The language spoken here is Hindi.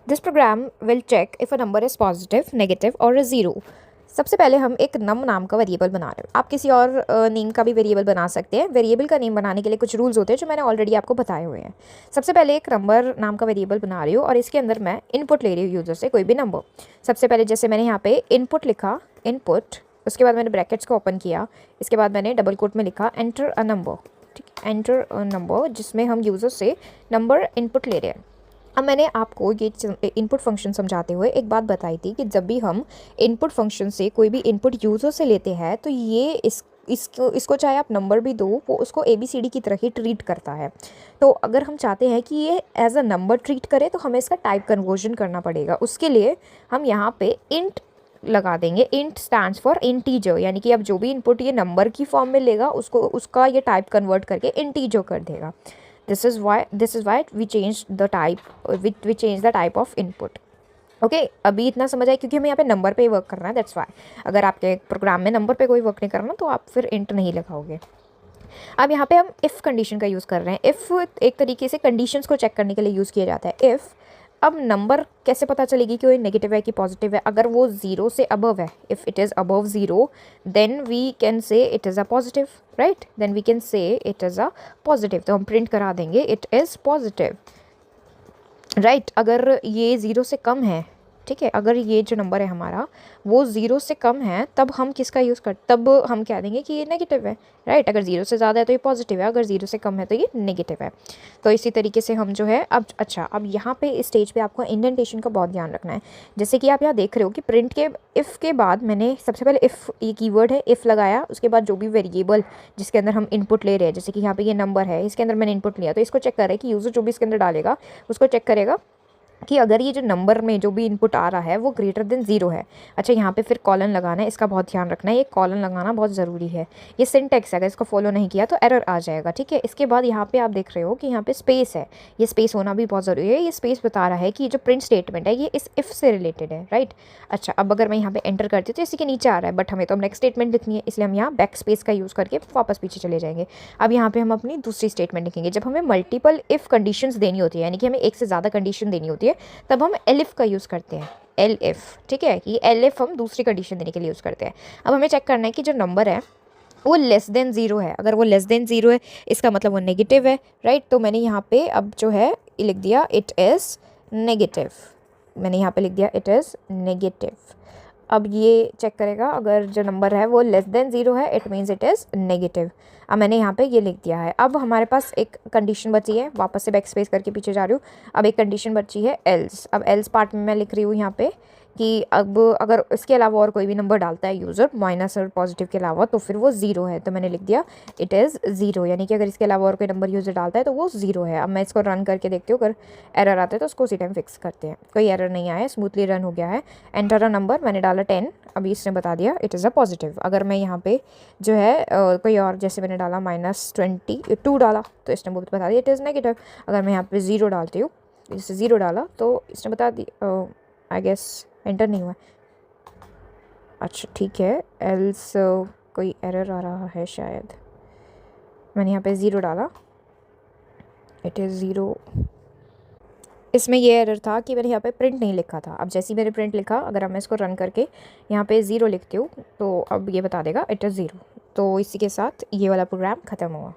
This program will check if a number is positive, negative or a zero. सबसे पहले हम एक नम नाम का वेरिएबल बना रहे हैं। आप किसी और नेम का भी वेरिएबल बना सकते हैं। वेरिएबल का नेम बनाने के लिए कुछ रूल्स होते हैं जो मैंने ऑलरेडी आपको बताए हुए हैं। सबसे पहले एक नंबर नाम का वेरिएबल बना रही हूँ और इसके अंदर मैं इनपुट ले रही हूँ यूज़र से कोई भी नंबर। सबसे पहले जैसे मैंने यहाँ पे इनपुट लिखा, इनपुट, उसके बाद मैंने ब्रैकेट्स को ओपन किया, इसके बाद मैंने डबल कोट में लिखा एंटर अ नंबर, ठीक, एंटर अ नंबर, जिसमें हम यूज़र से नंबर इनपुट ले रहे हैं। अब मैंने आपको ये इनपुट फंक्शन समझाते हुए एक बात बताई थी कि जब भी हम इनपुट फंक्शन से कोई भी इनपुट यूज़र से लेते हैं तो ये इसको चाहे आप नंबर भी दो, वो उसको ABCD की तरह ही ट्रीट करता है। तो अगर हम चाहते हैं कि ये एज अ नंबर ट्रीट करे तो हमें इसका टाइप कन्वर्जन करना पड़ेगा। उसके लिए हम यहाँ पे इंट लगा देंगे। इंट स्टैंड्स फॉर इंटीजर, यानी कि अब जो भी इनपुट ये नंबर की फॉर्म में लेगा उसका ये टाइप कन्वर्ट करके इंटीजर कर देगा। This is why we changed the type of input. Okay, अभी इतना समझ आए क्योंकि हमें यहाँ पे नंबर पे ही वर्क करना है, दैट्स वाई। अगर आपके प्रोग्राम में नंबर पे कोई वर्क नहीं करना तो आप फिर इंट नहीं लगाओगे। अब यहाँ पे हम इफ़ कंडीशन का यूज़ कर रहे हैं। इफ़ एक तरीके से कंडीशंस को चेक करने के लिए यूज़ किया जाता है। इफ़, अब नंबर कैसे पता चलेगी कि वो नेगेटिव है कि पॉजिटिव है? अगर वो 0 से अबव है, if it is above 0 then we can say it is a positive, right, then we can say it is a positive. तो हम प्रिंट करा देंगे इट इज़ पॉजिटिव, राइट। अगर ये 0 से कम है, ठीक है, अगर ये जो नंबर है हमारा वो 0 से कम है, तब हम किसका यूज़ तब हम कह देंगे कि ये नेगेटिव है, राइट। अगर 0 से ज़्यादा है तो ये पॉजिटिव है, अगर 0 से कम है तो ये नेगेटिव है। तो इसी तरीके से हम जो है अब अब यहाँ पे इस स्टेज पे आपको इंडेंटेशन का बहुत ध्यान रखना है। जैसे कि आप यहाँ देख रहे हो कि प्रिंट के इफ़ के बाद मैंने सबसे पहले इफ़, ये कीवर्ड है, इफ़ लगाया, उसके बाद जो भी वेरिएबल जिसके अंदर हम इनपुट ले रहे हैं, जैसे कि यहाँ पे ये नंबर है, इसके अंदर मैंने इनपुट लिया, तो इसको चेक कर रहा है कि यूज़र जो भी इसके अंदर डालेगा उसको चेक करेगा कि अगर ये जो नंबर में जो भी इनपुट आ रहा है वो ग्रेटर देन 0 है। अच्छा, यहाँ पे फिर कॉलन लगाना है, इसका बहुत ध्यान रखना है, ये कॉलन लगाना बहुत ज़रूरी है। ये सिंटेक्स है, अगर इसको फॉलो नहीं किया तो एरर आ जाएगा, ठीक है। इसके बाद यहाँ पे आप देख रहे हो कि यहाँ पे स्पेस है, ये स्पेस होना भी बहुत ज़रूरी है। ये स्पेस बता रहा है कि ये जो प्रिंट स्टेटमेंट है ये इस इफ़ से रिलेटेड है, राइट। अच्छा, अब अगर मैं यहाँ पे एंटर करती हूँ तो इसी के नीचे आ रहा है, बट हमें तो अब नेक्स्ट स्टेटमेंट लिखनी है, इसलिए हम यहाँ बैक स्पेस का यूज़ करके वापस पीछे चले जाएंगे। अब यहाँ पे हम अपनी दूसरी स्टेटमेंट लिखेंगे। जब हमें मल्टीपल इफ़ कंडीशंस देनी होती है, यानी कि हमें एक से ज़्यादा कंडीशन देनी होती है, तब हम एलिफ का यूज़ करते हैं, एलिफ, ठीक है। ये एलिफ हम दूसरी कंडीशन देने के लिए यूज़ करते हैं। अब हमें चेक करना है कि जो नंबर है वो लेस देन 0 है। अगर वो लेस देन 0 है इसका मतलब वो नेगेटिव है, राइट। तो मैंने यहाँ पे अब जो है लिख दिया इट इज़ नेगेटिव, मैंने यहाँ पे लिख दिया इट इज़ नेगेटिव। अब ये चेक करेगा, अगर जो नंबर है वो लेस देन 0 है it means it is negative. अब मैंने यहाँ पे ये लिख दिया है। अब हमारे पास एक कंडीशन बची है, वापस से बैक स्पेस करके पीछे जा रही हूँ। अब एक कंडीशन बची है एल्स। अब एल्स पार्ट में मैं लिख रही हूँ यहाँ पे कि अब अगर इसके अलावा और कोई भी नंबर डालता है यूज़र माइनस और पॉजिटिव के अलावा तो फिर वो 0 है। तो मैंने लिख दिया इट इज़ 0, यानी कि अगर इसके अलावा और कोई नंबर यूज़र डालता है तो वो 0 है। अब मैं इसको रन करके देखती हूँ, अगर एरर आता है तो उसको उसी टाइम फिक्स करते हैं। कोई एरर नहीं आया, स्मूथली रन हो गया है। एंटर अ नंबर, मैंने डाला 10, अभी इसने बता दिया इट इज़ अ पॉजिटिव। अगर मैं यहाँ पे जो है कोई और, जैसे मैंने डाला -22 डाला तो इसने बता दिया इट इज़ नेगेटिव। अगर मैं यहाँ पे 0 डालती हूँ, जैसे 0 डाला तो इसने बता दी, आई गेस एंटर नहीं हुआ। अच्छा ठीक है, एल्स कोई एरर आ रहा है शायद। मैंने यहाँ पे 0 डाला, इट इज़ 0। इसमें ये एरर था कि मैंने यहाँ पे प्रिंट नहीं लिखा था। अब जैसे ही मैंने प्रिंट लिखा, अगर अब मैं इसको रन करके यहाँ पे 0 लिखती हूँ तो अब ये बता देगा इट इज़ 0। तो इसी के साथ ये वाला प्रोग्राम ख़त्म हुआ।